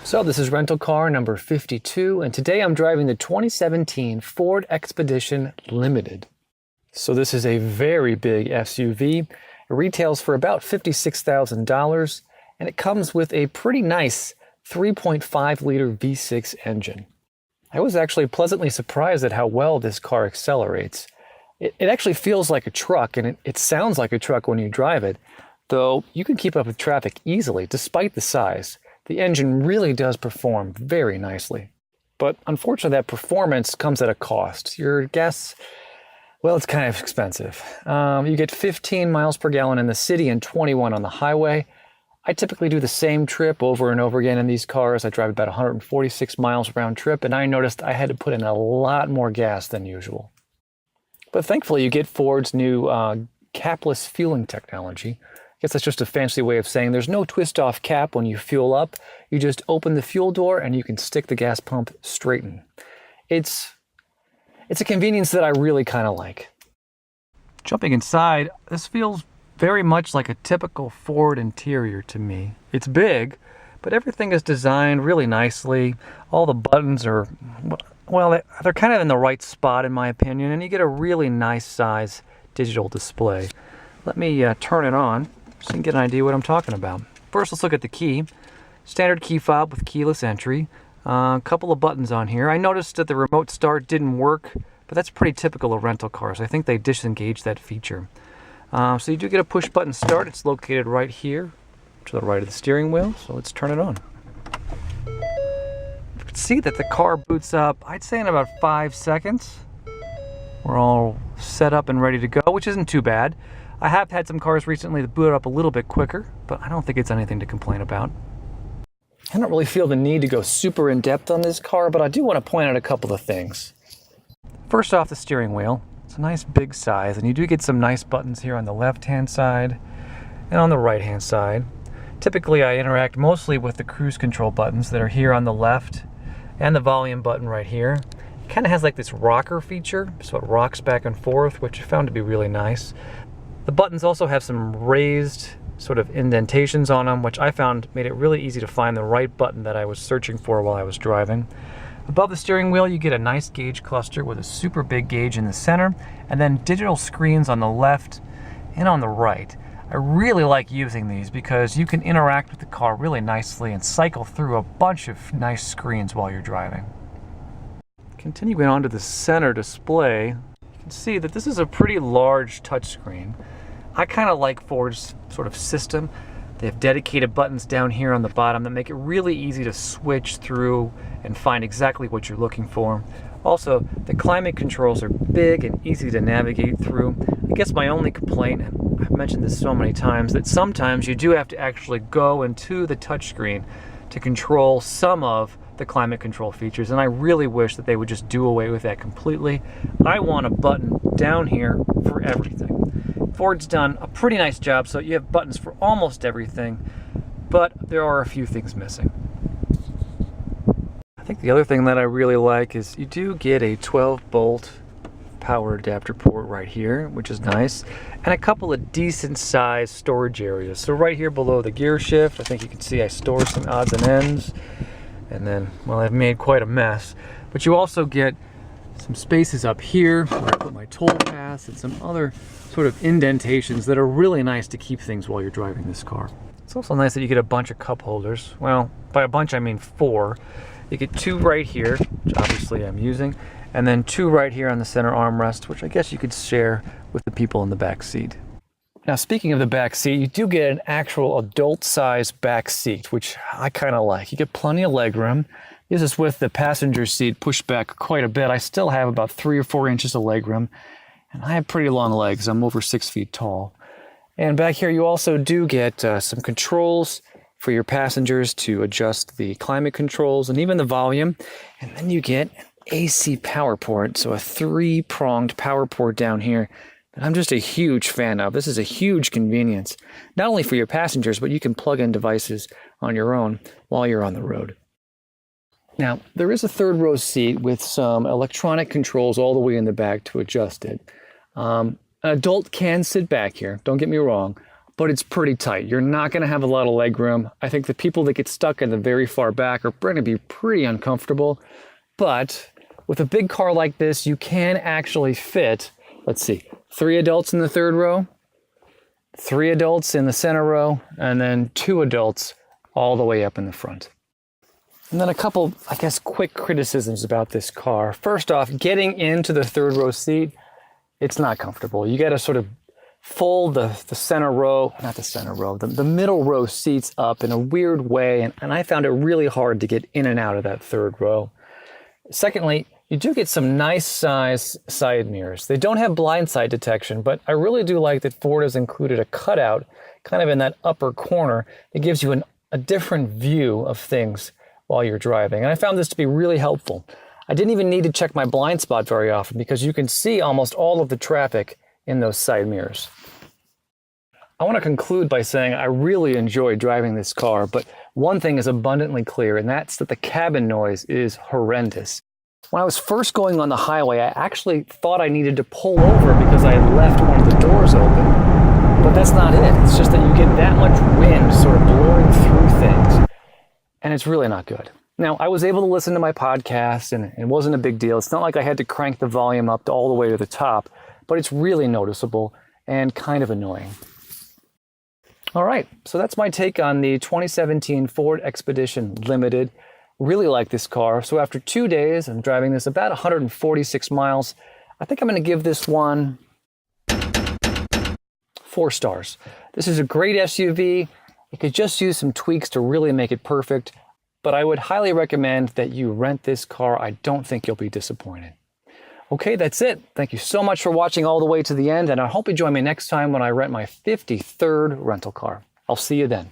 So this is rental car number 52, and today I'm driving the 2017 Ford Expedition Limited. So this is a very big SUV. It retails for about $56,000, and it comes with a pretty nice 3.5-liter V6 engine. I was actually pleasantly surprised at how well this car accelerates. It actually feels like a truck, and it sounds like a truck when you drive it, though you can keep up with traffic easily despite the size. The engine really does perform very nicely. But unfortunately, that performance comes at a cost. Your gas, well, it's kind of expensive. You get 15 miles per gallon in the city and 21 on the highway. I typically do the same trip over and over again in these cars. I drive about 146 miles round trip, and I noticed I had to put in a lot more gas than usual. But thankfully, you get Ford's new capless fueling technology. I guess that's just a fancy way of saying there's no twist-off cap when you fuel up. You just open the fuel door and you can stick the gas pump straight in. It's a convenience that I really kind of like. Jumping inside, this feels very much like a typical Ford interior to me. It's big, but everything is designed really nicely. All the buttons are, well, they're kind of in the right spot in my opinion, and you get a really nice size digital display. Let me turn it on so you can get an idea what I'm talking about. First, let's look at the key. Standard key fob with keyless entry. A couple of buttons on here. I noticed that the remote start didn't work, but that's pretty typical of rental cars. I think they disengaged that feature. So you do get a push button start. It's located right here to the right of the steering wheel. So let's turn it on. You can see that the car boots up, I'd say in about 5 seconds. We're all set up and ready to go, which isn't too bad. I have had some cars recently that boot up a little bit quicker, but I don't think it's anything to complain about. I don't really feel the need to go super in-depth on this car, but I do want to point out a couple of things. First off, the steering wheel. It's a nice big size, and you do get some nice buttons here on the left-hand side and on the right-hand side. Typically, I interact mostly with the cruise control buttons that are here on the left and the volume button right here. It kind of has like this rocker feature, so it rocks back and forth, which I found to be really nice. The buttons also have some raised sort of indentations on them, which I found made it really easy to find the right button that I was searching for while I was driving. Above the steering wheel, you get a nice gauge cluster with a super big gauge in the center, and then digital screens on the left and on the right. I really like using these because you can interact with the car really nicely and cycle through a bunch of nice screens while you're driving. Continuing on to the center display, you can see that this is a pretty large touchscreen. I kind of like Ford's sort of system. They have dedicated buttons down here on the bottom that make it really easy to switch through and find exactly what you're looking for. Also, the climate controls are big and easy to navigate through. I guess my only complaint, and I've mentioned this so many times, that sometimes you do have to actually go into the touchscreen to control some of the climate control features, and I really wish that they would just do away with that completely. I want a button down here for everything. Ford's done a pretty nice job, so you have buttons for almost everything, but there are a few things missing. I think the other thing that I really like is you do get a 12-volt power adapter port right here, which is nice, and a couple of decent sized storage areas. So right here below the gear shift, I think you can see I store some odds and ends, and then, well, I've made quite a mess. But you also get some spaces up here where I put my toll pass and some other sort of indentations that are really nice to keep things while you're driving this car. It's also nice that you get a bunch of cup holders. Well, by a bunch I mean 4. You get 2 right here, which obviously I'm using, and then 2 right here on the center armrest, which I guess you could share with the people in the back seat. Now, speaking of the back seat, you do get an actual adult-sized back seat, which I kind of like. You get plenty of legroom. This is with the passenger seat pushed back quite a bit. I still have about 3 or 4 inches of legroom, and I have pretty long legs. I'm over 6 feet tall. And back here, you also do get some controls for your passengers to adjust the climate controls and even the volume. And then you get an AC power port, so a 3-pronged power port down here that I'm just a huge fan of. This is a huge convenience, not only for your passengers, but you can plug in devices on your own while you're on the road. Now, there is a 3rd row seat with some electronic controls all the way in the back to adjust it. An adult can sit back here, don't get me wrong, but it's pretty tight. You're not going to have a lot of leg room. I think the people that get stuck in the very far back are going to be pretty uncomfortable. But with a big car like this, you can actually fit, let's see, 3 adults in the third row, 3 adults in the center row, and then 2 adults all the way up in the front. And then a couple, I guess, quick criticisms about this car. First off, getting into the third row seat, it's not comfortable. You got to sort of fold the center row, not the center row, the middle row seats up in a weird way. And I found it really hard to get in and out of that third row. Secondly, you do get some nice size side mirrors. They don't have blind side detection, but I really do like that Ford has included a cutout kind of in that upper corner that gives you a different view of things while you're driving. And I found this to be really helpful. I didn't even need to check my blind spot very often because you can see almost all of the traffic in those side mirrors. I want to conclude by saying I really enjoy driving this car, but one thing is abundantly clear, and that's that the cabin noise is horrendous. When I was first going on the highway, I actually thought I needed to pull over because I had left one of the doors open. But that's not it. It's just that you get that much wind sort of blowing through things, and it's really not good. Now, I was able to listen to my podcast, and it wasn't a big deal. It's not like I had to crank the volume up to all the way to the top, but it's really noticeable and kind of annoying. All right, so that's my take on the 2017 Ford Expedition Limited. Really like this car. So after 2 days, I'm driving this about 146 miles. I think I'm going to give this one 4 stars. This is a great SUV. It could just use some tweaks to really make it perfect, but I would highly recommend that you rent this car. I don't think you'll be disappointed. Okay, that's it. Thank you so much for watching all the way to the end, and I hope you join me next time when I rent my 53rd rental car. I'll see you then.